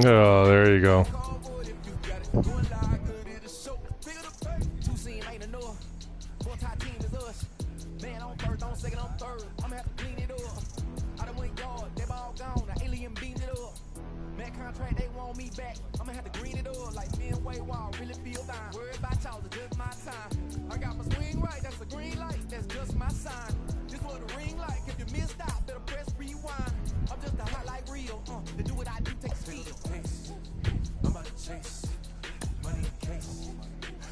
Oh, there you go. Contract, they want me back. I'ma have to green it up like being way wild. Really feel fine. Worry about y'all, it's just my time. I got my swing right, that's a green light, that's just my sign. This what a ring like. If you missed out, better press rewind. I'm just a hot like real. To do what I do takes skill. I'm about to chase money in case,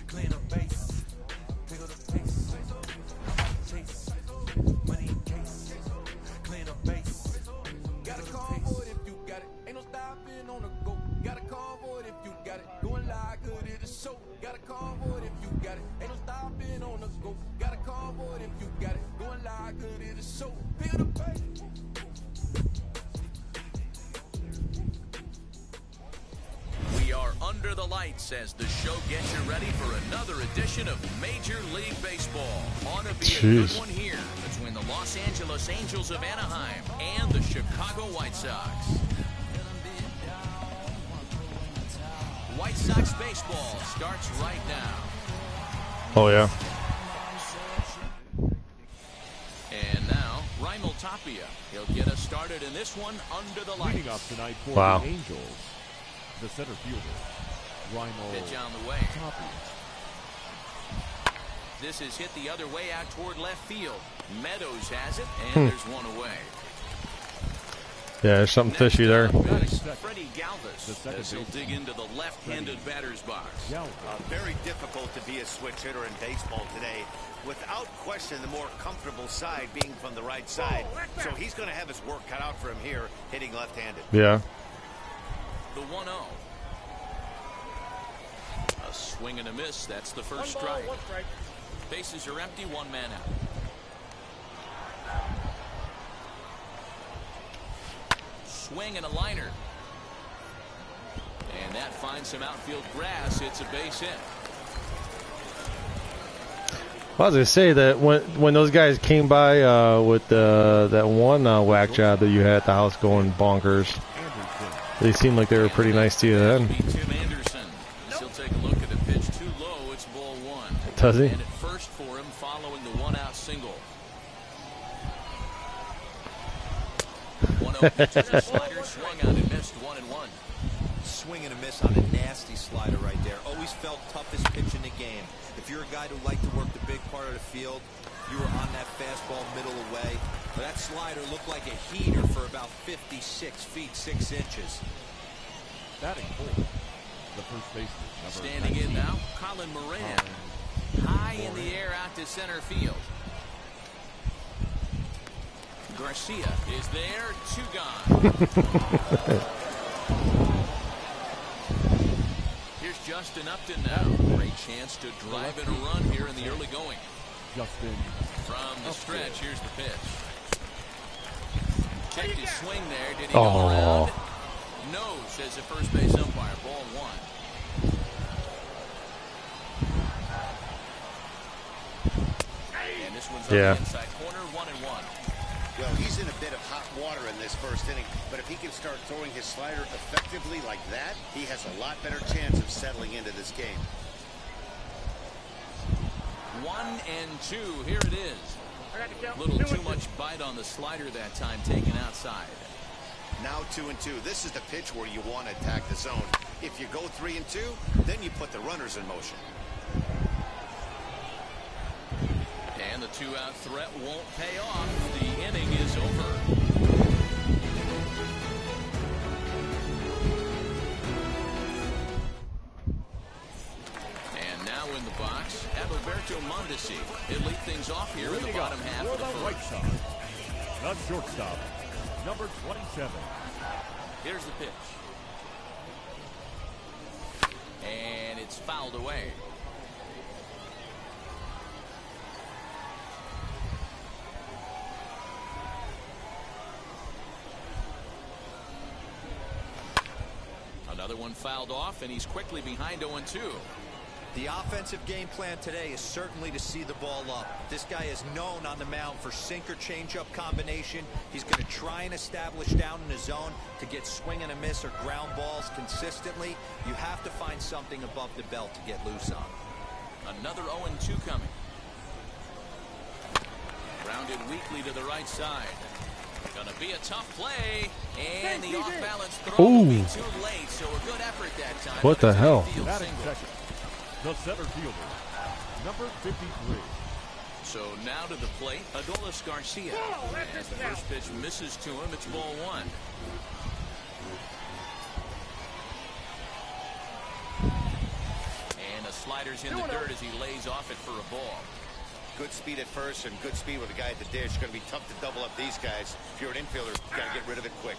clean up base, pick up the pace. I'm about to chase money in case, clean up base. Got a convoy if you got it. Ain't no stopping on the go. Got a convoy if you got it. Going live, good at the show. Got a convoy if you got it. Ain't no stopping on the go. Got a convoy if you got it. Going live, good at the show. Pick up the pace. We are under the lights as the show gets you ready for another edition of Major League Baseball. On to be a good one here between the Los Angeles Angels of Anaheim and the Chicago White Sox. White Sox baseball starts right now. Oh, yeah. And now, Raimel Tapia. He'll get us started in this one under the lights. Leading up tonight for Wow. the Angels, the center fielder, Raimel Pitch on the way. Tapia. This is hit the other way out toward left field. Meadows has it, and there's one away. Yeah, there's something fishy there. Freddie Galvis as he'll dig into the left-handed batter's box. Very difficult to be a switch hitter in baseball today. Without question, the more comfortable side being from the right side. So he's going to have his work cut out for him here, hitting left-handed. Yeah. The 1-0. A swing and a miss. That's the first strike. Bases are empty, one man out. Swing and a liner. And that finds some outfield grass. It's a base hit. Well, I was going to say that when those guys came by with that one whack job that you had at the house going bonkers, they seemed like they were pretty nice to you then. Tim Anderson. He'll take a look at the pitch too low. It's ball one. Does he? And at first for him following the one-out single. 1-0 pitch as a slider swung on and missed 1-1. Swing and a miss on a nasty slider right there. Always felt toughest pitch in the game. If you're a guy who liked to work the big part of the field, you were on that fastball middle away. But that slider looked like a heater for about 56 feet 6 inches. Batting fourth, the first baseman. Standing in now, Colin Moran. High in the air out to center field. Garcia is there, 2 gone. Here's Justin Upton now. Great chance to drive in a run here in the early going. Justin From the stretch, here's the pitch. Checked his swing there. Did he go around? No, says the first base umpire. Ball one. And this one's on the inside corner, 1-1. Well, he's in a bit of hot water in this first inning, but if he can start throwing his slider effectively like that, he has a lot better chance of settling into this game. 1-2. Here it is. A little too much bite on the slider that time, taken outside. Now 2-2. This is the pitch where you want to attack the zone. If you go 3-2, then you put the runners in motion. And the 2-out threat won't pay off. The inning is over. And now in the box, Adalberto Mondesi. He'll lead things off here in the bottom half of the White first. Sox, the shortstop, number 27. Here's the pitch. And it's fouled away. Another one fouled off, and he's quickly behind 0-2. The offensive game plan today is certainly to see the ball up. This guy is known on the mound for sinker changeup combination. He's going to try and establish down in his zone to get swing and a miss or ground balls consistently. You have to find something above the belt to get loose on. Another 0-2 coming. Grounded weakly to the right side. Gonna be a tough play, and the off-balance throw will be too late, so a good effort that time. What the hell? Batting second, the center fielder, number 53. So now to the plate, Adolis Garcia. As the first pitch misses to him, it's ball one. And the slider's in the dirt as he lays off it for a ball. Good speed at first and good speed with the guy at the dish. Going to be tough to double up these guys. If you're an infielder, you got to get rid of it quick.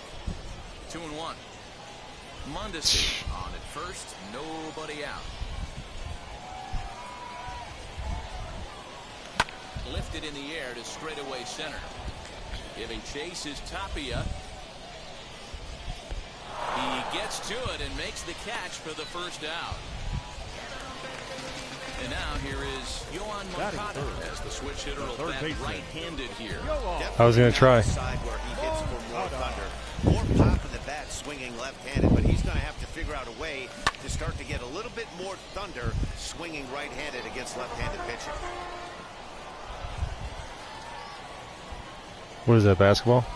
2-1. Mondesi on at first, nobody out. Lifted in the air to straightaway center. Giving chase is Tapia. He gets to it and makes the catch for the first out. And now here is Yohan Moncada as the switch hitter will bat right-handed here. I was going to try. Side where he hits for more thunder. More pop in the bat swinging left-handed, but he's going to have to figure out a way to start to get a little bit more thunder swinging right-handed against left-handed pitching. What is that, basketball?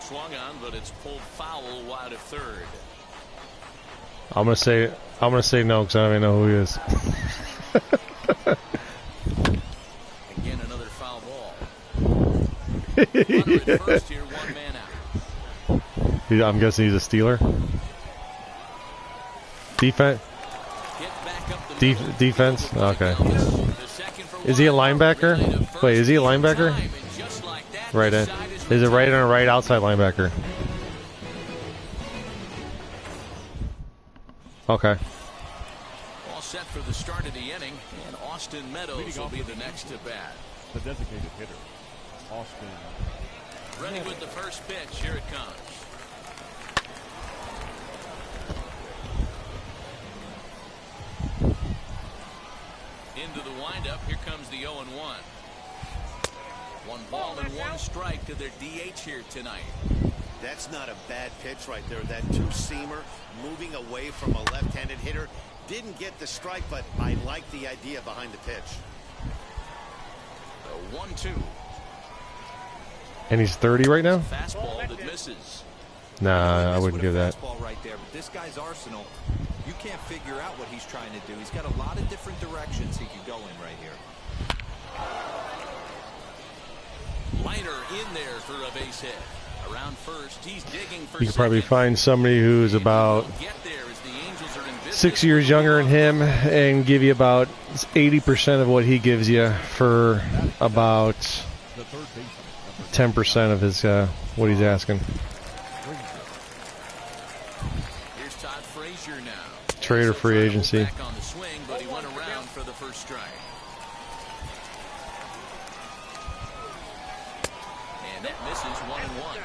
Swung on, but it's pulled foul wide of third. I'm gonna say no because I don't even know who he is. Again, another foul ball. Runner at first here, one man out. I'm guessing he's a Steeler. Defense. Defense. Okay. Is he a linebacker? Wait, is he a linebacker? Right in. Is it right in or right outside linebacker? Okay. All set for the start of the inning, and Austin Meadows will be the next to bat. The designated hitter, Austin. Ready with the first pitch. Here it comes. Into the windup. Here comes the 0-1. One ball and one strike to their DH here tonight. That's not a bad pitch right there. That two-seamer moving away from a left-handed hitter. Didn't get the strike, but I like the idea behind the pitch. The 1-2. And he's 30 right now? Fastball that misses. Nah, I wouldn't give that. Fastball right there, but this guy's arsenal, you can't figure out what he's trying to do. He's got a lot of different directions he can go in right here. Liner in there for a base hit. Around first, he's digging for You could probably find somebody who's about 6 years younger than him and give you about 80% of what he gives you for about 10% of his what he's asking. Here's Todd Frazier now. Trade or free agency. Back on the swing, but he went around for the first strike. And that misses 1-1.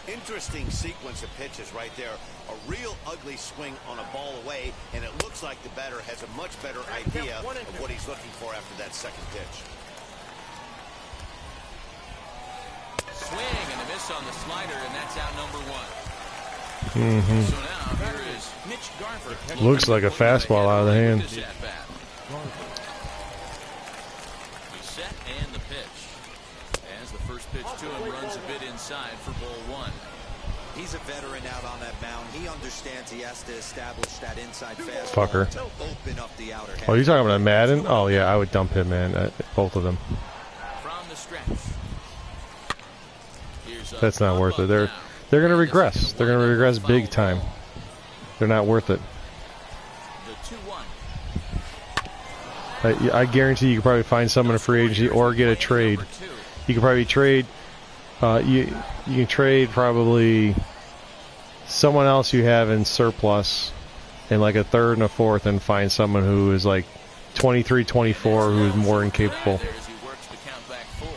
Interesting sequence of pitches right there. A real ugly swing on a ball away, and it looks like the batter has a much better idea of what he's looking for after that second pitch. Swing and a miss on the slider, and that's out number one. Mm-hmm. So now here is Mitch Garver. Looks like a fastball out of the hand. He's set and the pitch. As the first pitch to him runs a bit inside for ball one. He's a veteran out on that mound. He understands he has to establish that inside fastball Fucker. to open up the outer half. Oh, you're talking about Madden? Oh, yeah, I would dump him, man. Both of them. From the stretch. That's not worth it. They're going to regress. They're going to regress big time. They're not worth it. The 2-1. I guarantee you could probably find someone in a free agency or get a trade. You could probably trade. You can trade probably someone else you have in surplus in like a third and a fourth and find someone who is like 23, 24 who is more incapable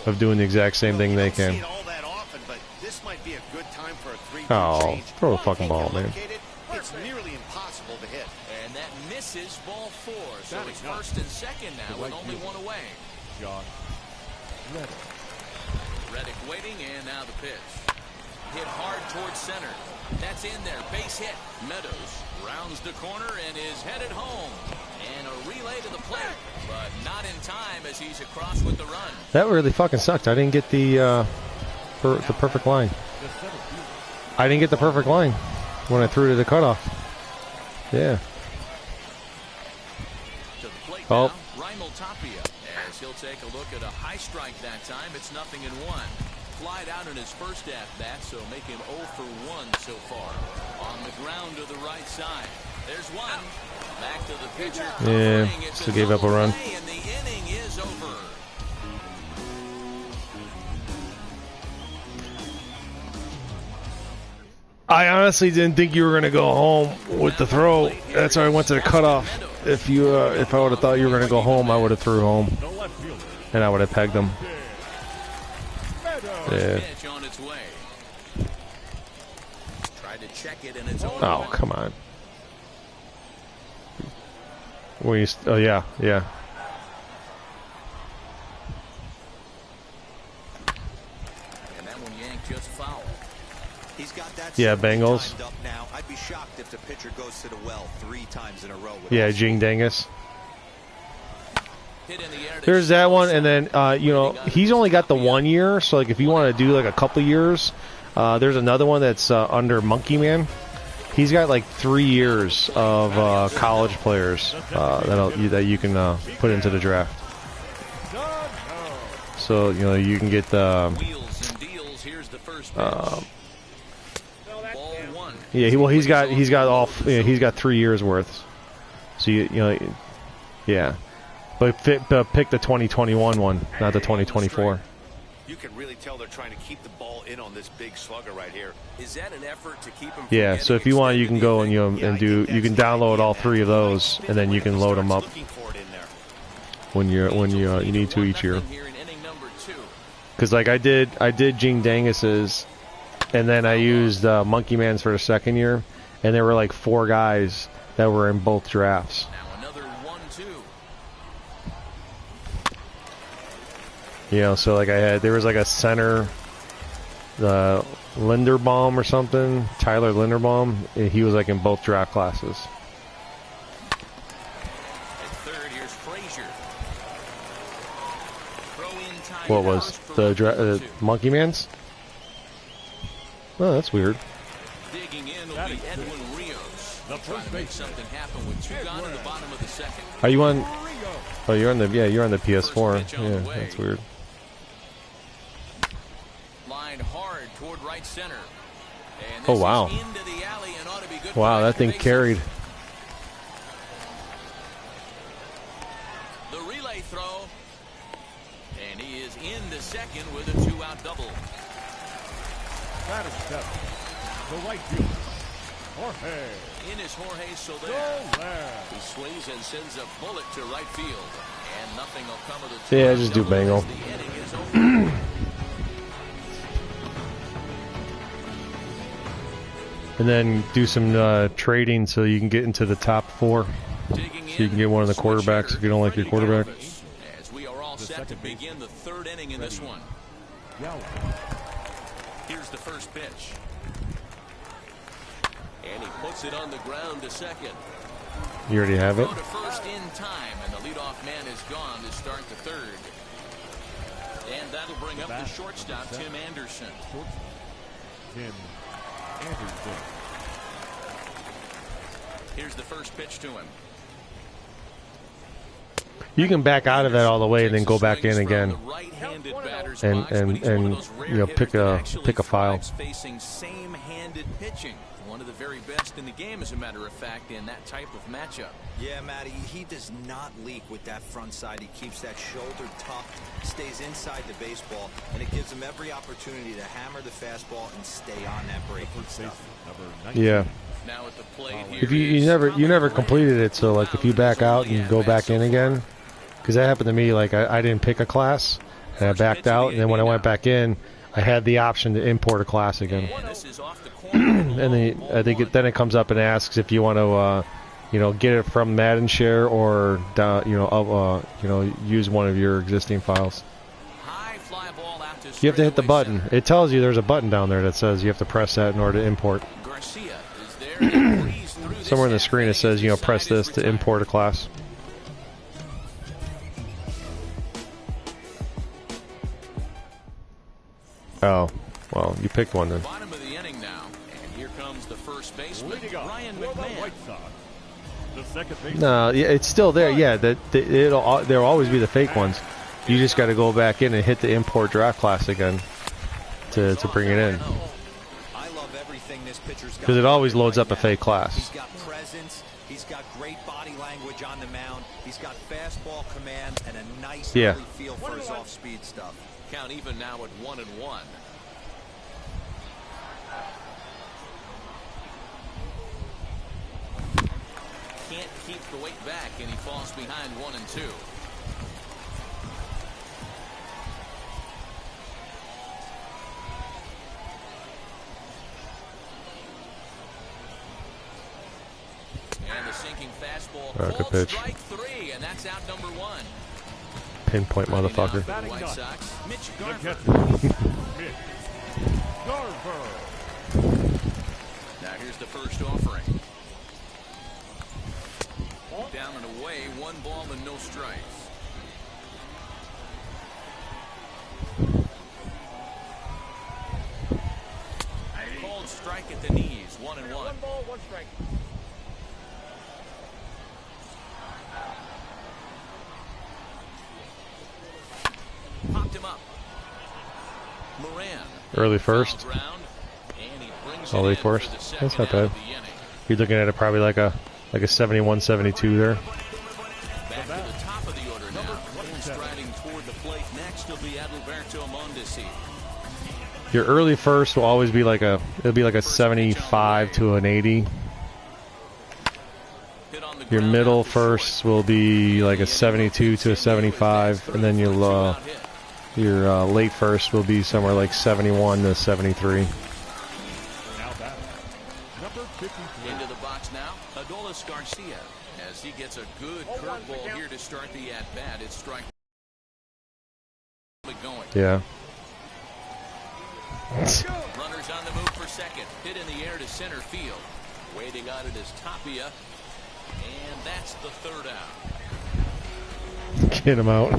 of doing the exact same thing they can. Oh, throw the fucking ball, man. It's nearly impossible to hit. And that misses ball four. So Now with only one away. Josh Reddick. Reddick waiting, and now the pitch. Hit hard towards center. That's in there. Base hit. Meadows rounds the corner and is headed home. And a relay to the plate, but not in time as he's across with the run. That really fucking sucked. I didn't get the perfect line. I didn't get the perfect line when I threw to the cutoff. Yeah. To the plate Oh. now, Raimel Tapia, as he'll take a look at a high strike that time. It's 0-1. Flied out in his first at-bat, so make him 0 for 1 so far. On the ground to the right side. There's one. Back to the pitcher. Yeah, still gave up a run. And the inning is over. I honestly didn't think you were going to go home with the throw. That's why I went to the cutoff. If I would have thought you were going to go home, I would have threw home. And I would have pegged them. Yeah. Pitch on its way. Tried to check it in its own. Oh, come on. Oh, yeah. And that one yanked just foul. He's got that. Yeah, Bengals. Up now. I'd be shocked if the pitcher goes to the well 3 times in a row. Yeah, Jing Dangus. Hit in the air to There's that one, and then he's only got the 1 year. So like, if you want to do like a couple years, there's another one that's under Monkey Man. He's got like 3 years of college players that you can put into the draft. So you can get the. wheels and deals. Here's the first pitch. Ball one. Yeah, he's got 3 years worth. So yeah. But pick the 2021 one, not the 2024. You can really tell they're trying to keep the ball in on this big slugger right here. Is that an effort to keep him? Yeah, so if you want, you can go and you can download all 3 of those, and then you can load them up when you need to each year. Because like I did Jing Dangus's, and then I used Monkey Man's for the second year, and there were like 4 guys that were in both drafts. Now another 1-2. So like there was like a center, the Linderbaum or something, Tyler Linderbaum. He was like in both draft classes. At third, here's Frazier. What was the Monkey Man's? Oh, that's weird. Digging in will be Edwin Rios. Trying to make something happen with 2 gone in the bottom of the second. Are you on? Oh, you're on the PS4. Yeah, that's weird. Line hard toward right center. And Oh wow! into the alley and ought to be good. Wow, that thing carried. The relay throw, and he is into second with a 2-out double. That is 7. The right fielder, Jorge. In is Jorge Soler. He swings and sends a bullet to right field, and nothing will come of the. Yeah, just do Bengal. The inning is over. And then do some trading so you can get into the top 4. So you can get one of the quarterbacks if you don't like your quarterback. As we are all set to begin the 3rd inning in this one. Here's the first pitch. And he puts it on the ground to second. You already have it? Throw to first in time, and the leadoff man is gone to start the 3rd. And that'll bring up the shortstop, Tim Anderson. Tim Anderson. Here's the first pitch to him. You can back out of that all the way and then go back in again, and pick a file. Facing same-handed pitching. One of the very best in the game, as a matter of fact, in that type of matchup. Yeah, Matty, he does not leak with that front side. He keeps that shoulder tucked, stays inside the baseball, and it gives him every opportunity to hammer the fastball and stay on that breaking stuff. Yeah. Now at the plate If you never completed it, so like if you back out and go back in again, because that happened to me. Like I didn't pick a class, and I backed out, and then when I went back in, I had the option to import a class again. And then I think then it comes up and asks if you want to you know, get it from Madden Share or down, you know, use one of your existing files. High fly ball out to You have to hit the straightaway button. center. It tells you there's a button down there that says you have to press that in order to import. Garcia is there and breezed through this Somewhere in the half screen it inning says, as you know, his press side is this to retired. import a class. Oh, well, you picked one then. Bottom of the inning now, and here comes the first baseman, Leading off Ryan for the McMahon. White Sox, the second baseman. No, yeah, it's still there. Yeah, there'll always be the fake ones. You just got to go back in and hit the import draft class again to bring it in, I love everything this pitcher's got. because it always loads right up a now. fake He's class. got presence. He's got great body language on the mound. He's got fastball command and a nice Yeah. early feel for his off-speed stuff. Count even now at 1-1. Can't keep the weight back, and he falls behind 1-2. And the sinking fastball Good called pitch. strike 3, and that's out number 1. Pinpoint Now motherfucker. for the Batting White ninth. Sox, Mitch The Garver. catcher, Mitch Garver. Now here's the first offering. Down and away, 1 ball and no strikes. Called strike at the knees, 1-1. 1 ball, 1 strike. Popped him up. Moran. Early first. Foul ground, and he brings Early it in for first. the That's second not out bad. of the inning. You're looking at it probably like a 71, 72 there. Back to the top of the order now. And striding toward the plate next will be Adalberto Mondesi. Your early first will always be it'll be like a 75 to an 80. Hit on the Your ground middle out to short. first will be like a 72 to a 75, and then your late first will be somewhere like 71 to 73. Now batting, number 53. Into the box now, Adolis Garcia, as he gets a good curveball here to start the at-bat. It's strike going. Yeah. Runners on the move for second. Hit in the air to center field. Waiting on it is Tapia, and that's the third out. Get him out.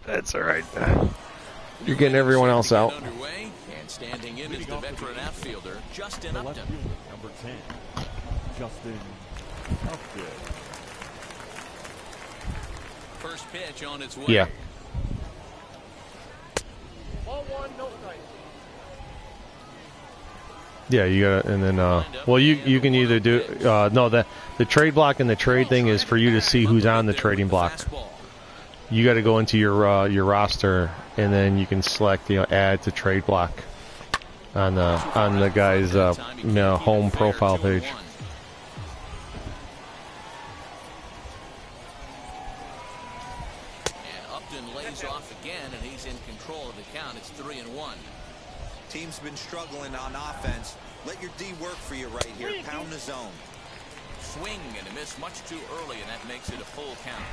That's all right. You're getting everyone else out. Underway, and standing in is the veteran outfielder, Justin The left Upton. fielder, number 10, Justin Upton. First pitch on its way. Yeah. Ball 1, no strike. Yeah, you got it. And then, well, you can either do, no, the trade block and the trade thing is for you to see who's on the trading block. You got to go into your roster, and then you can select, add to trade block on the guy's home profile page. And Upton lays off again, and he's in control of the count. It's 3-1. Team's been struggling on offense. Let your D work for you right here. Pound the zone. Swing and a miss much too early, and that makes it a full count.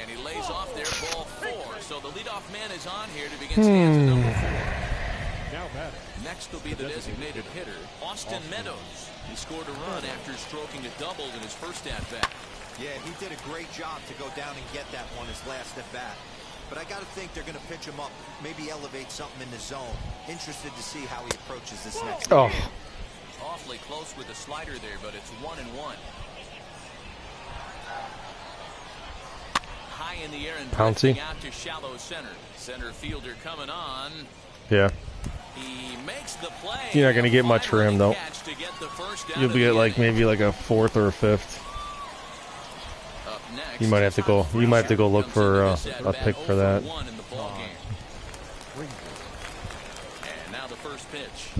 And he lays off there, ball 4. So the leadoff man is on here to begin stanza number 4. Now batting, Next will be the designated hitter, Austin Meadows. He scored a run after stroking a double in his first at-bat. Yeah, he did a great job to go down and get that one his last at bat. But I got to think they're going to pitch him up, maybe elevate something in the zone. Interested to see how he approaches this next Oh, Awfully close with the slider there, but it's 1-1. High in the air and Pouncey. drifting out to shallow center. Center fielder coming on. yeah. He makes the play. You're not gonna get much for him, though. Catch to get the first out You'll of be the at like inning. maybe like a 4th or a 5th. Up next, You might have to go. You might have to go look comes for into this a at-bat pick for that. 0-1 in the ball game. And now the first pitch.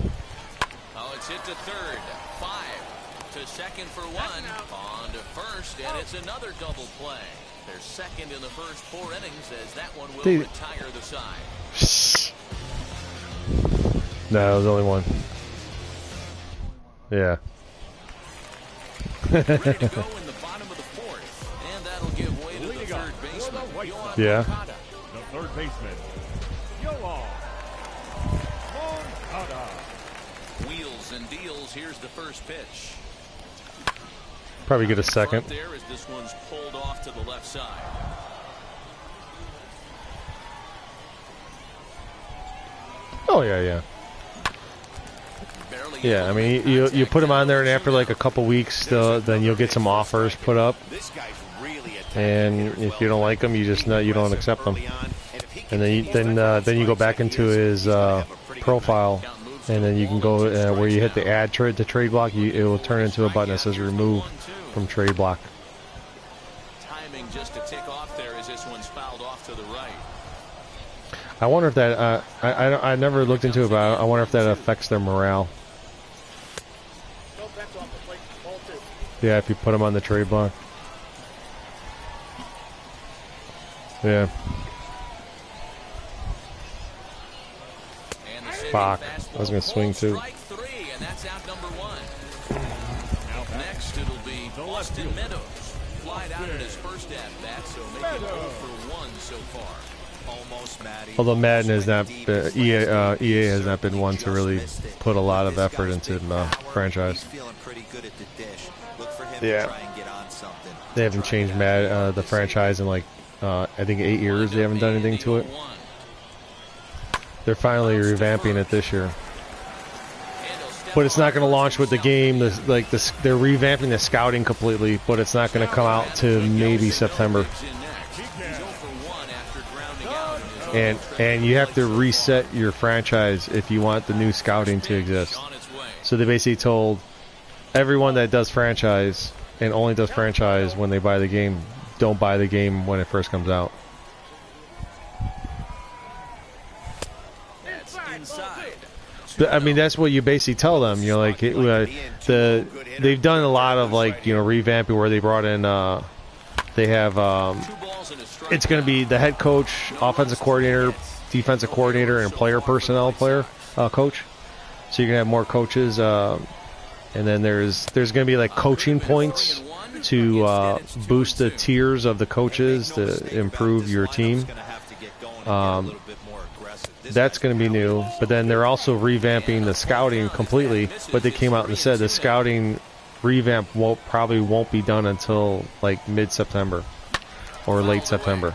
Oh, it's hit to third. 5 to second for 1. On to first, and it's another double play. Their second in the first 4 innings, as that one will Dude. retire the side. No, it was only one. Yeah. Ready to go in the bottom of the 4th, and that'll give way to the third baseman. Yeah. The third baseman, Yoan Moncada. Wheels and deals. Here's the first pitch. Probably get a second. There as this one's pulled off to the left side. Oh yeah, yeah. Barely Yeah, I mean, you put them on there, and after like a couple weeks, then you'll get some offers put up. This guy's really And if you don't like them, you just you don't accept them. And then you go back into his profile, and then you can go where you hit the add the trade block. It will turn into a button that says remove from trade block. Timing just to tick off there as this one's fouled off to the right. I wonder if that I never looked into it, but I wonder if that affects their morale. Yeah, if you put them on the trade block. Yeah. Fuck. I was going to swing too. Strike 3, and that's out number 1. Next, it'll be Austin Meadows. Flied out in his first at-bat, so maybe 0 for 1 so far. Almost, Matty. Although Madden has not, EA has not been one to really put a lot of effort into the franchise. He's feeling pretty good at the dish. Look for him Yeah. to try and get on something. They haven't changed the franchise in like I think 8 years. They haven't done anything to it. They're finally revamping it this year, but it's not going to launch with the game. They're revamping the scouting completely, but it's not going to come out to maybe September. And you have to reset your franchise if you want the new scouting to exist. So they basically told everyone that does franchise and only does franchise when they buy the game, don't buy the game when it first comes out. I mean, that's what you basically tell them. You know, like they've done a lot of revamping where they brought in. They have it's going to be the head coach, offensive coordinator, defensive coordinator, and player personnel coach. So you're going to have more coaches, and then there's going to be like coaching points to boost the tiers of the coaches to improve your team. That's going to be new, but then they're also revamping the scouting completely. But they came out and said the scouting revamp probably won't be done until like mid-September or late September.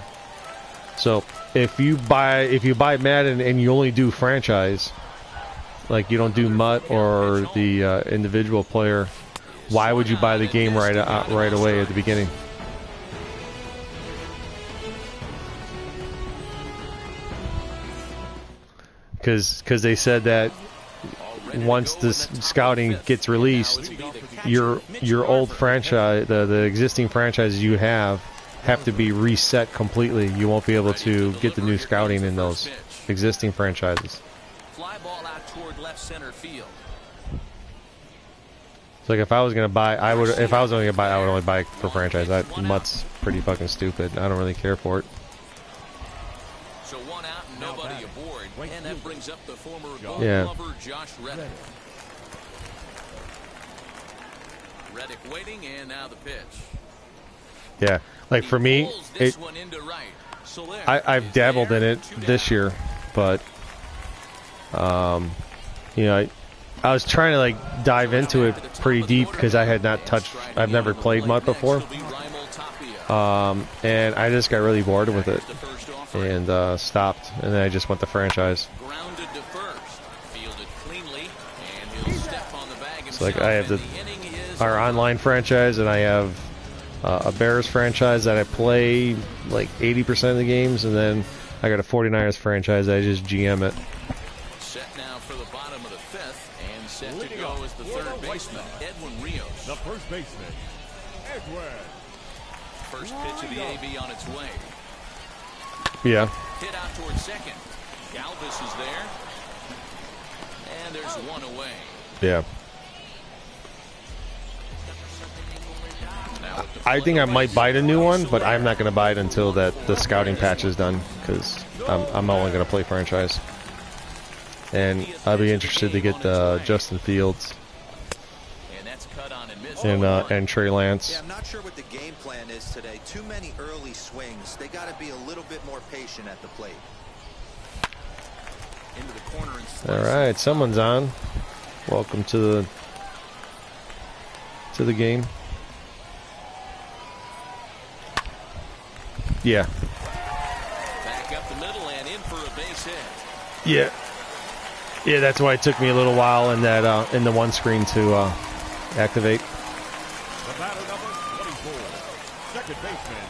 So if you buy Madden and you only do franchise, like you don't do MUT or the individual player, why would you buy the game right away at the beginning? Because they said that once this scouting gets released, your old franchise, the existing franchises you have to be reset completely. You won't be able to get the new scouting in those existing franchises. Fly ball out toward left center field. So like if I was gonna buy, I would only buy for franchise. MUT's pretty fucking stupid. I don't really care for it. So one out and nobody aboard, and that brings up the former Gold Yeah. Glover Josh Reddick. Reddick waiting, and now the pitch. Yeah, like for me, I've dabbled in it this year, but you know, I was trying to like dive into it pretty deep because I've never played MUT before, and I just got really bored with it and stopped, and then I just went to franchise. Grounded to first, fielded cleanly, and he'll step on the bag himself. So like I have our online franchise, and I have a Bears franchise that I play like 80% of the games, and then I got a 49ers franchise that I just GM it. Set now for the bottom of the 5th, and set to go as the third baseman, Edwin Rios. The first baseman, Edwin. First pitch of the AB on its way. Yeah. Hit out towards second. Galvis is there. And there's one away. Yeah. Now I think I might buy a new one, but I'm not going to buy it until the scouting patch is done, because I'm only going to play franchise. And I'll be interested to get Justin Fields and Trey Lance. Yeah, I'm not sure what the game plan is today. Too many early swings. They got to be a little bit more patient at the plate. Into the corner and All right, someone's on. Welcome to the game. Yeah. back up the middle and in for a base hit. Yeah. Yeah, that's why it took me a little while in that in the one screen to activate. The batter number 24, second baseman.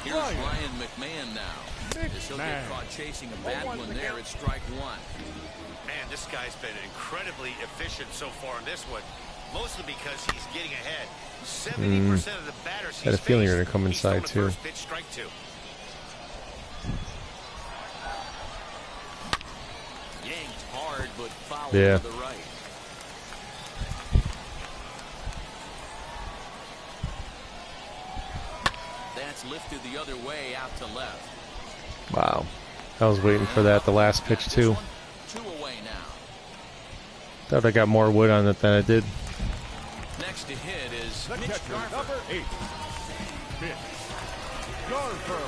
Here's Ryan McMahon now. As he'll get caught chasing a bad one there at strike one. Man, this guy's been incredibly efficient so far in this one, mostly because he's getting ahead. 70% of the batters he's had a feeling you're going to come faced, inside he's thrown too. the first pitch, strike two. Yanked hard, but fouled Yeah. to the right. That's lifted the other way out to left. Wow. I was waiting for that the last pitch too. Two away now. Thought I got more wood on it than I did. Next to hit is The Mitch catcher, Garver. number 8, Mitch Garver.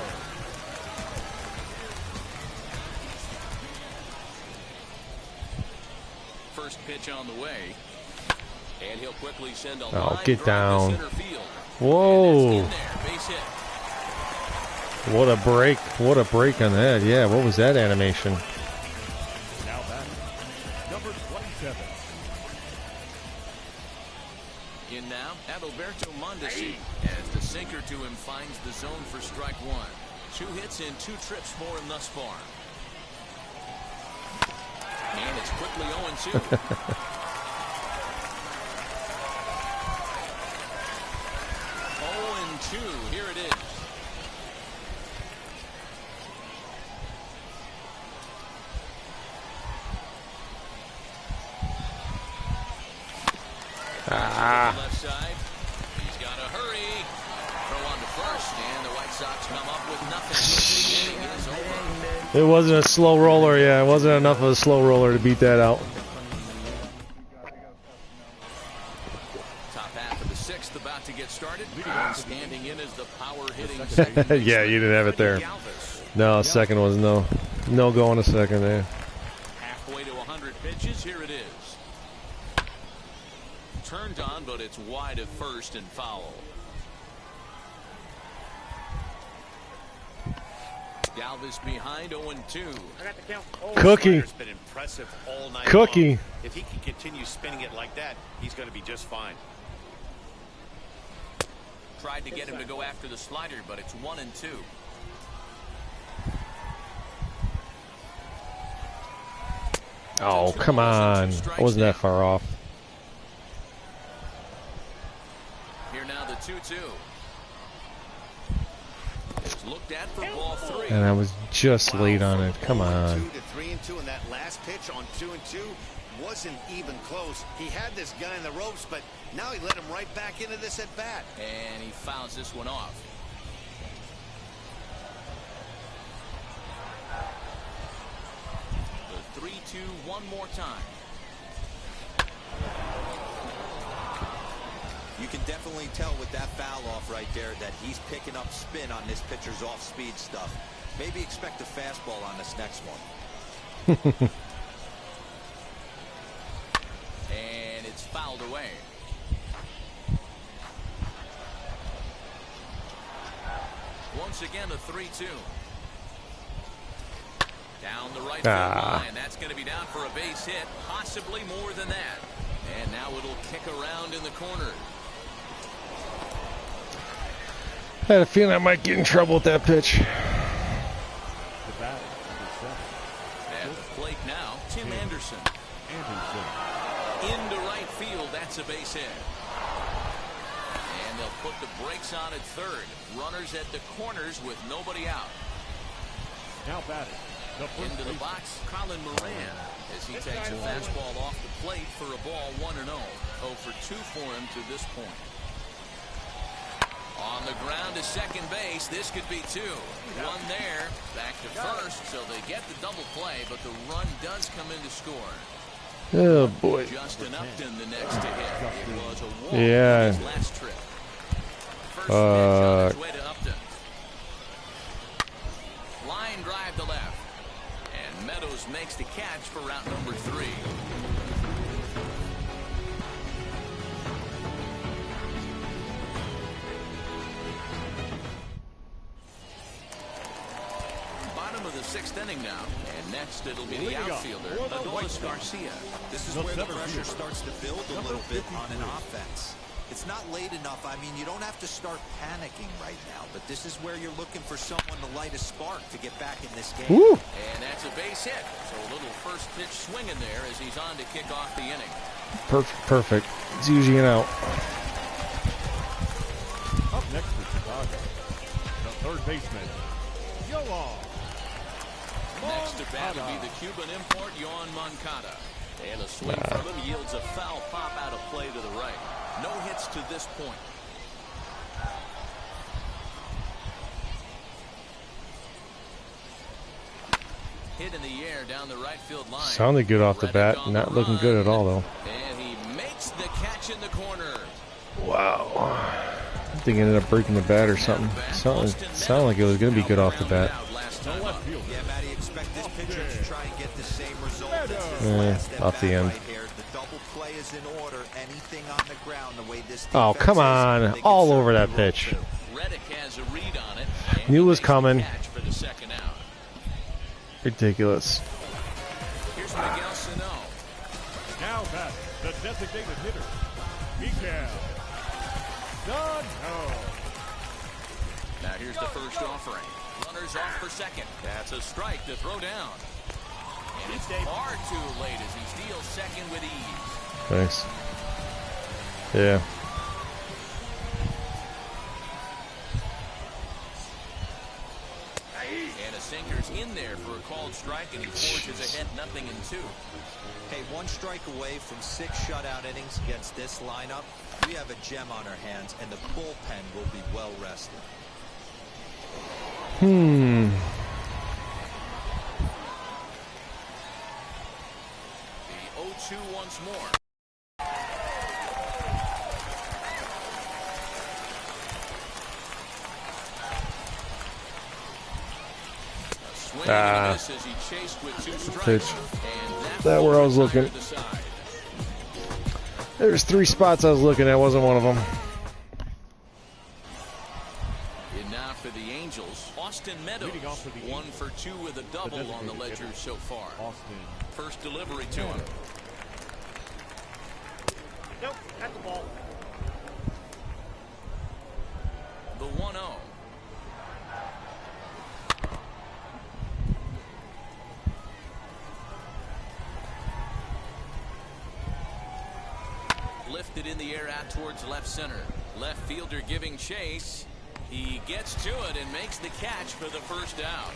First pitch on the way. And he'll quickly send a Oh, line get drive down. to center field. Whoa. And that's in there. Base hit. What a break. What a break on that. Yeah, what was that animation? Now back, number 27. In now, Adalberto Mondesi as the sinker to him finds the zone for strike one. 2 hits and 2 trips for him thus far. And it's quickly 0-2. 0-2, here it is. Left side. He's got to hurry. Throw on to first, and the White Sox come up with nothing. The inning is over. It wasn't a slow roller, yeah. It wasn't enough of a slow roller to beat that out. Top half of the 6th about to get started. Standing in is the power hitting. Yeah, you didn't have it there. No, second was no go on a second there. Halfway to 100 pitches. Here it is. Turned on, but it's wide at first and foul. Galvis behind 0-2. Cookie. Slider's been impressive all night Cookie. long. If he can continue spinning it like that, he's going to be just fine. Tried to get him to go after the slider, but it's 1-2. Oh, come on. I wasn't that far off. Here now the 2-2. It's looked at for ball 3. And I was just late on it. Come on. 2 to 3-2, and that last pitch on 2-2 wasn't even close. He had this guy in the ropes, but now he let him right back into this at bat. And he fouls this one off. The 3-2 one more time. You can definitely tell with that foul off right there that he's picking up spin on this pitcher's off-speed stuff. Maybe expect a fastball on this next one. And it's fouled away. Once again a 3-2. Down the right field line. That's going to be down for a base hit, possibly more than that. And now it'll kick around in the corner. I had a feeling I might get in trouble with that pitch. The bat, number 7, At the plate now, Tim Anderson. Anderson. Into right field, that's a base hit. And they'll put the brakes on at third. Runners at the corners with nobody out. Now batting, the first Into the baseman. box, Colin Moran, as he takes a fastball off the plate for a ball 1-0. 0 for 2 for him to this point. On the ground to second base. This could be 2. One there. Back to first. So they get the double play, but the run does come in to score. Oh boy. Justin Upton the next to hit. It was a walk Yeah. in his last trip. First pitch on its way to Upton. Line drive to left. And Meadows makes the catch for out number 3. Bottom of the 6th inning now. And next it'll be the outfielder, Adolis Garcia. This is where the pressure starts to build a little bit on an offense. It's not late enough. I mean, you don't have to start panicking right now, but this is where you're looking for someone to light a spark to get back in this game. Woo. And that's a base hit. So a little first pitch swinging there as he's on to kick off the inning. Perfect. It's usually an out. Up next for Chicago, the third baseman, Yoan. Next to bat would be the Cuban import, Yoan Moncada. And a swing from him yields a foul pop out of play to the right. No hits to this point. Hit in the air down the right field line. Sounded good off the bat. Not looking good at all, though. And he makes the catch in the corner. Wow. I think it ended up breaking the bat or something. Sounded like it was going to be good off the bat. Yeah, Matty, expect this pitcher to try and get the same result as his last off the end. right here. The double play is in order. Anything on the ground, the way this Oh, come on. All over that pitch. Reddick has a read on it. Knew it was coming. Catch for the second out. Ridiculous. Here's Miguel Sano. Now back, the designated hitter, Miguel Sano. Now here's the first offering. Runners off for second. That's a strike to throw down. And it's far too late as he steals second with ease. Thanks. Yeah. And a sinker's in there for a called strike, and he forges ahead 0-2. Hey, one strike away from 6 shutout innings against this lineup. We have a gem on our hands, and the bullpen will be well rested. The 0-2 once more. Swing and a miss as he chased with 2 strikes. Pitch. And That where I was looking. to the side. There's 3 spots I was looking at. Wasn't one of them. And now for the Angels, Austin Meadows, Leading off for the 1 for 2 with a double on the ledger so far. Austin. First delivery to him. Nope, at the ball. The 1-0. Lifted in the air out towards left center. Left fielder giving chase. He gets to it and makes the catch for the first out.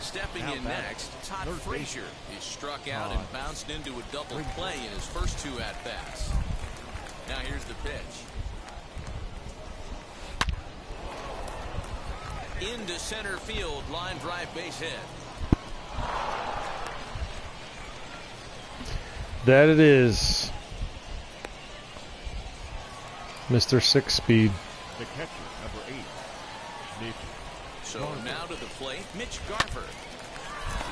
Stepping in next, Todd Frazier is struck out and bounced into a double play in his first 2 at-bats. Now here's the pitch. Into center field, line drive base hit. That it is. Mr. 6-speed. The catcher, number 8, Mitch. So now to the plate, Mitch Garver.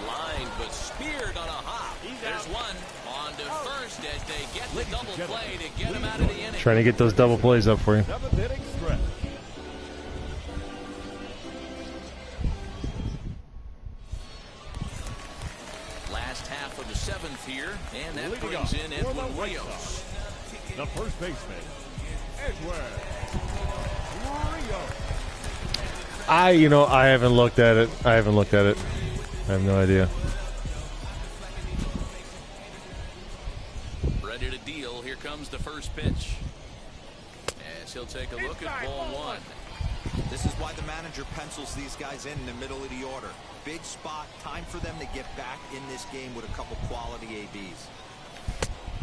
Line but speared on a hop. There's one. On to first as they get the double play to get him out of the inning. Trying to get those double plays up for you. 7th inning stretch. Last half of the 7th here, and that Leading brings up in for the Edwin White Rios. Sox, the first baseman, Edwin Rios. I haven't looked at it. I have no idea. Ready to deal. Here comes the first pitch. As he'll take a look at ball 1. This is why the manager pencils these guys in the middle of the order. Big spot, time for them to get back in this game with a couple quality ABs.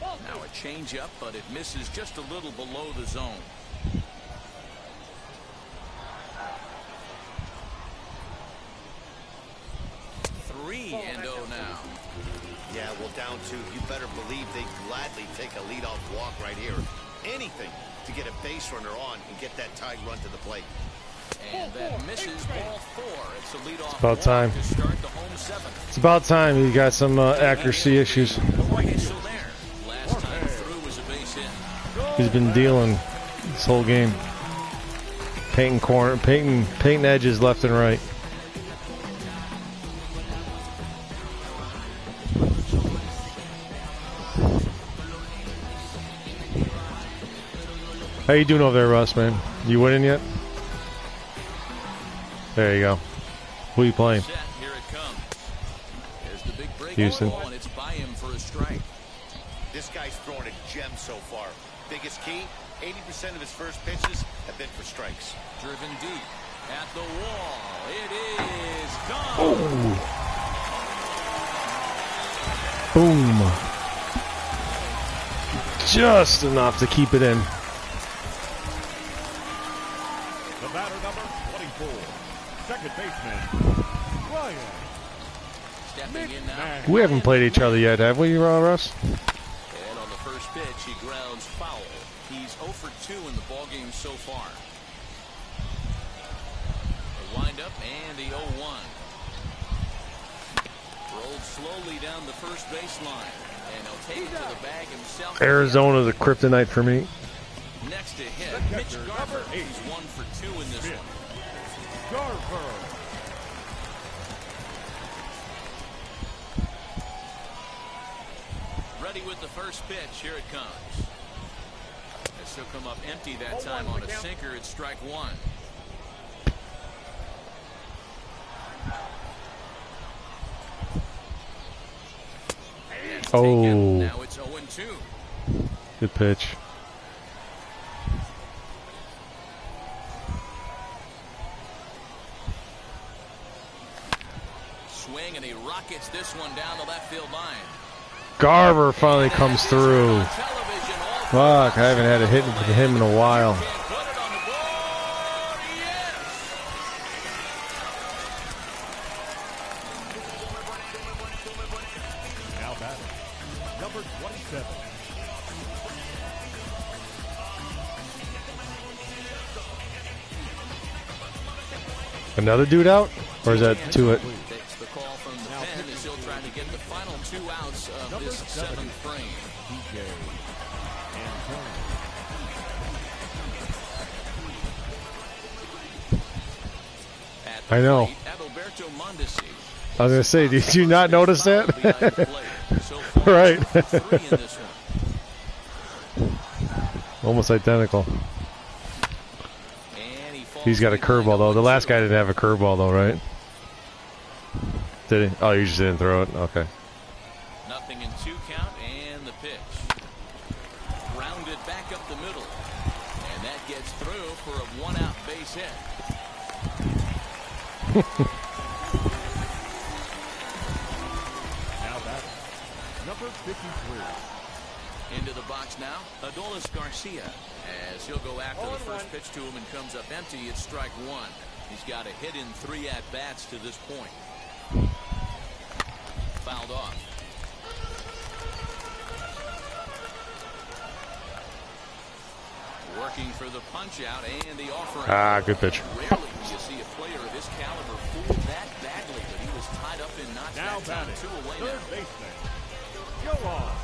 Now a changeup, but it misses just a little below the zone. 3-0 now. Yeah, well, down 2. You better believe they'd gladly take a leadoff walk right here. Anything to get a base runner on and get that tied run to the plate. And that misses ball 4. It's a leadoff about walk time. to start the home 7th. It's about time. He got some accuracy issues. Okay, so there. Last time through was a base hit. He's been dealing this whole game. Painting edges left and right. How you doing over there, Russ, man? You winning yet? There you go. Who are you playing? Set, here it comes. There's the big break Houston. ball, and it's by him for a strike. This guy's throwing a gem so far. Biggest key, 80% of his first pitches have been for strikes. Driven deep at the wall. It is gone. Boom. Just enough to keep it in. The batter number 24, second baseman, Ryan. Stepping in now. We haven't played each other yet, have we, Russ? And on the first pitch, he grounds foul. He's 0 for 2 in the ballgame so far. The windup and the 0-1. Rolled slowly down the first baseline. And he'll take it to the bag himself. Arizona's a kryptonite for me. Next to him, Mitch Garver. He's 1 for 2 in this one. Garver. Ready with the first pitch. Here it comes. This will come up empty that time on a sinker. It's strike 1. Oh. Now it's 0-2. Good pitch. Swing, and he rockets this one down the left field line. Garver finally comes through. Fuck, I haven't had a hit with him in a while. Now batting, number 27. Another dude out? Or is that to it? Takes the call from the pen as he'll try to get the final 2 outs of this 7th frame. DJ At the I know. plate, Adalberto Mondesi. I was going to say, did you not notice that? So far, Right. 3 in this one. Almost identical. And he falls He's got a behind curveball, though. The 0-2. last guy didn't have a curveball, though, right? Did he? Oh, you just didn't throw it? Okay. Nothing in 2 count, and the pitch. Grounded back up the middle. And that gets through for a 1-out base hit. now batting, number 53. Into the box now, Adolis Garcia. As he'll go after the first pitch to him and comes up empty, it's strike 1. He's got a hit in 3 at-bats to this point. Fouled off. Working for the punch-out and the offering. Ah, good pitch. Rarely do you see a player of this caliber fool that badly, but he was tied up and knocked Now that time batting, 2 away third now. baseman, Yoan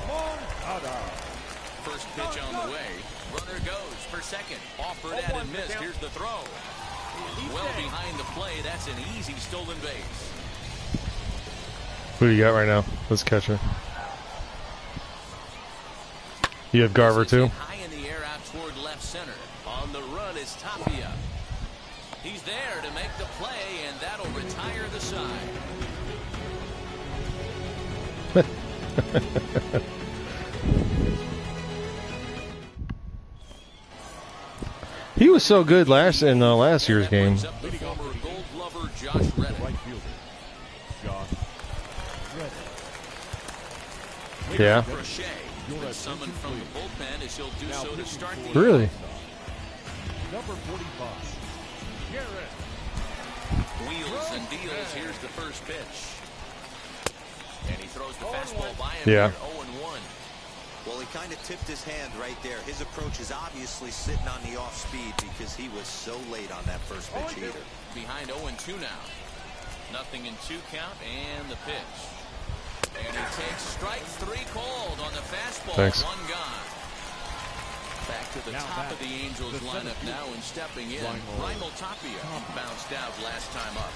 Moncada. First pitch on the way. Runner goes for second. Offered at and missed. Here's the throw. Well behind the play. That's an easy stolen base. Who do you got right now? Let's catch her. You have Garver, too? High in the air out toward left center. On the run is Tapia. He's there to make the play, and that'll retire the side. He was so good in last year's game. Brings up the former Gold Glover Josh Reddick. Right fielder, Josh Reddick. Yeah. Summoned from the bullpen as he'll do so to start the Really? Number 45. Garrett. Wheels and deals. Here's the first pitch. And he throws the fastball by him. Yeah. 0-1. Well, he kind of tipped his hand right there. His approach is obviously sitting on the off speed because he was so late on that first pitch either. Behind 0-2 now. Nothing in 2 count and the pitch. And he takes strike 3 called on the fastball. Thanks. 1 gone. Back to the top of the Angels lineup now and stepping in. Raimel Tapia bounced out last time up.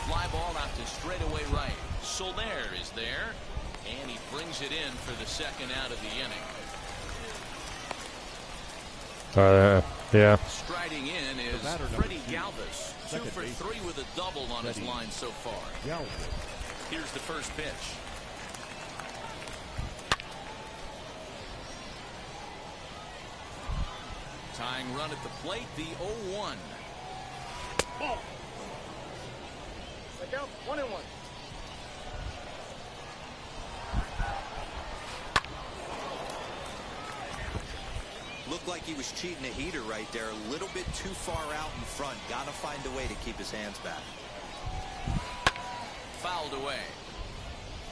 Fly ball out to straightaway right. Soler is there. And he brings it in for the second out of the inning. Yeah. Striding in is Freddie Galvis. 2 for 3 with a double on his line so far. Here's the first pitch. Tying run at the plate, the 0-1. Ball. 1-1. Looked like he was cheating a heater right there. A little bit too far out in front. Got to find a way to keep his hands back. Fouled away.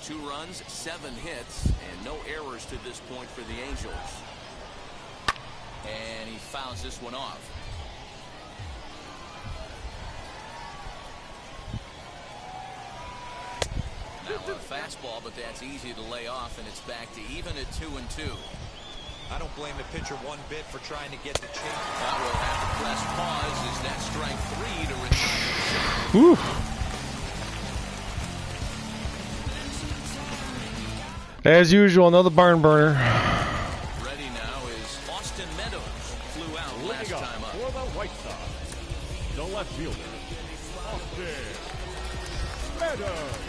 2 runs, 7 hits, and no errors to this point for the Angels. And he fouls this one off. Now a fastball, but that's easy to lay off, and it's back to even at 2-2. I don't blame the pitcher one bit for trying to get the change. That will have to press pause as that strike 3 to retire. Whew. As usual, another barn burner. Ready now is Austin Meadows. Flew out last time up. For the White Sox, the left fielder, Austin Meadows.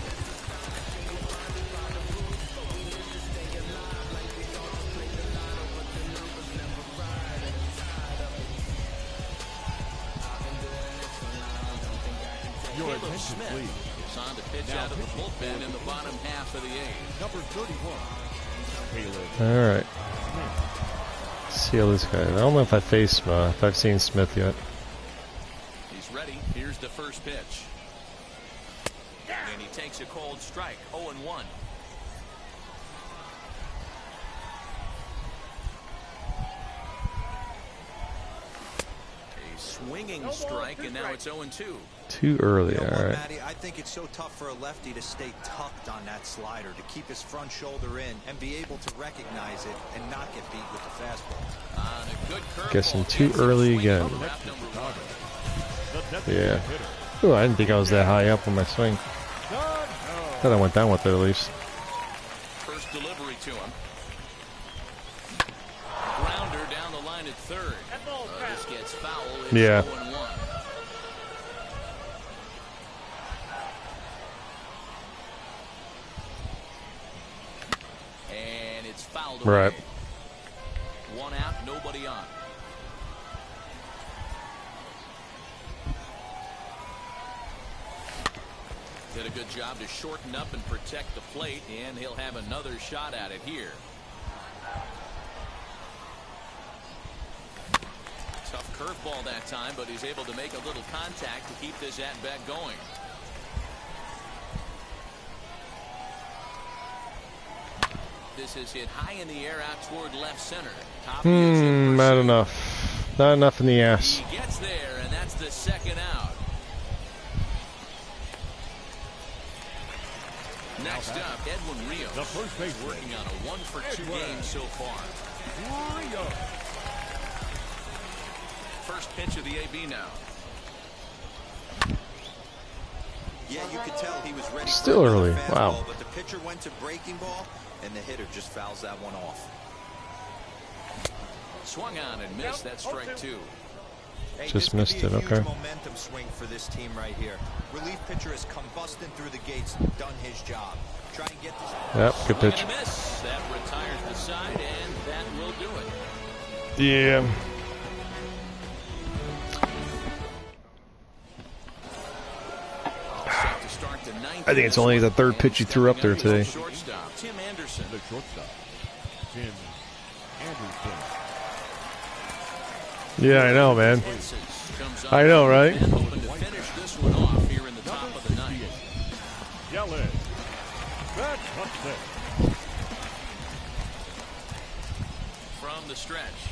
Your attention, please. It's on to pitch out of the bullpen in the bottom half of the 8th. Number 31. All right. Let's see how this guy. I don't know if if I've seen Smith yet. He's ready. Here's the first pitch. And he takes a cold strike. 0-1. A swinging strike, and now it's 0-2. Too early. You know All what, right. Matty? I think it's so tough for a lefty to stay tucked on that slider, to keep his front shoulder in and be able to recognize it and not get beat with the fastball. On a good curveball. Guessing too early again. Yeah. Ooh, I didn't think I was that high up on my swing. Thought I went down with it at least. First delivery to him. Grounder down the line at third. This gets foul. It's Yeah. 0-1. And it's fouled away. Right. 1 out, nobody on. Did a good job to shorten up and protect the plate, and he'll have another shot at it here. Tough curveball that time, but he's able to make a little contact to keep this at-bat going. This is hit high in the air out toward left center. Not enough. Not enough in the ass. He gets there, and that's the second out. Next up, Edwin Rios. The first baseman, working on a 1-for-2 game so far. Rios. First pitch of the AB now. Yeah, you could tell he was ready. Still for early. fastball, Wow. But the pitcher went to breaking ball, and the hitter just fouls that one off. Swung on and missed. That's strike 2. Hey, Just this could missed be a it, huge okay. Momentum swing for this team right here. Relief pitcher has come busting through the gates and done his job. Try and get this. Yep, good Swing pitch. and a miss. That retires the side, and that will do it. Yeah. Set to start the ninth. I think it's only the third pitch you threw up there today. Shortstop Tim Anderson. The shortstop, Tim Anderson. Yeah, I know, man. Comes up I know, right? and hoping to finish this one off here in the top of the ninth. Yellen. That's upset. From the stretch.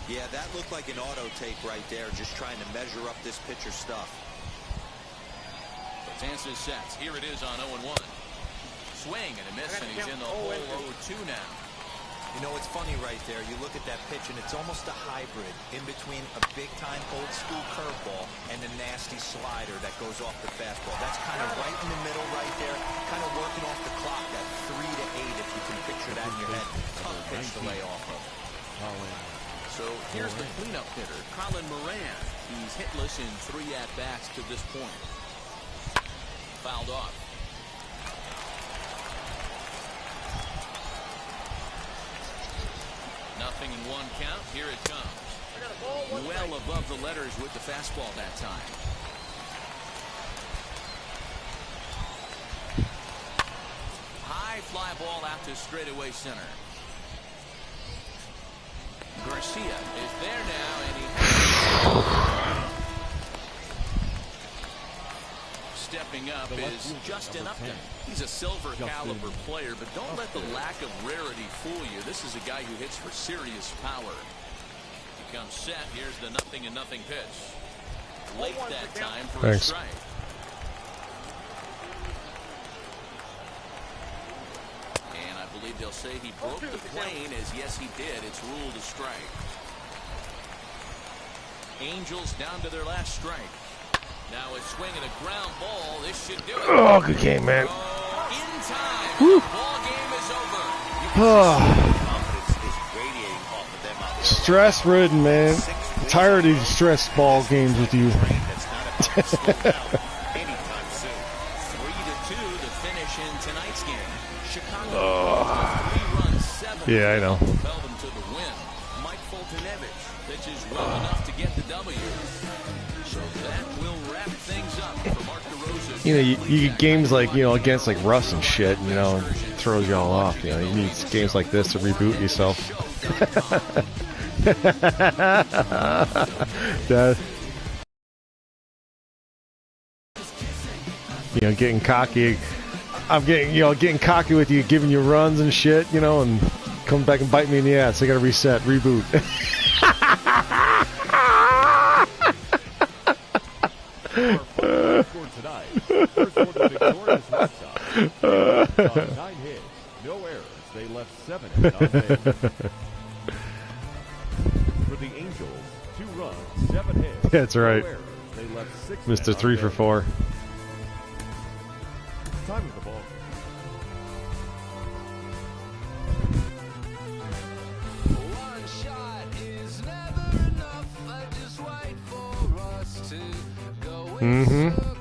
Yeah, that looked like an auto take right there, just trying to measure up this pitcher's stuff. Batanzas sets. Here it is on 0-1. Swing and a miss, and he's in the hole 0-2 now. You know, it's funny right there. You look at that pitch, and it's almost a hybrid in between a big-time old-school curveball and a nasty slider that goes off the fastball. That's kind of right in the middle right there, kind of working off the clock at 3 to 8, if you can picture that in your head. Tough pitch to lay off of. So here's the cleanup hitter, Colin Moran. He's hitless in 3 at-bats to this point. Fouled off. Nothing in 1 count. Here it comes. Well above the letters with the fastball that time. High fly ball out to straightaway center. Garcia is there now, and he stepping up is Justin Upton. He's a silver caliber player, but don't let the lack of rarity fool you. This is a guy who hits for serious power. He comes set. Here's the 0-0 pitch. Late that time for a strike. And I believe they'll say he broke the plane, as yes he did. It's ruled a strike. Angels down to their last strike. Now a swing and a ground ball. This should do it. Oh, good game, man. In time. Woo. Ball game is over. Confidence is radiating off of them out there. Stress ridden, man. Tired of these stress ball games with you. That's not about to slow down anytime soon. 3-2 the finish in tonight's game. Chicago 3-run 7. Yeah, I know. Propelled them to the win. Mike Foltynewicz pitches well enough to get the W. So that will wrap things up for Mark DeRosa. You know, you get games like, you know, against like Russ and shit, you know, it throws you all off. You know, you need games like this to reboot yourself. That, you know, getting cocky. I'm getting cocky with you, giving you runs and shit, you know, and come back and bite me in the ass. I gotta reset, reboot. For tonight, first one the victorious Red Sox. 9 hits, no errors. They left 7 on base. For the Angels, 2 runs, 7 hits. That's right. No errors. They left 6 Mr. 3 for 4. Time of the ball. One shot is never enough. I just wait for us to go in circles.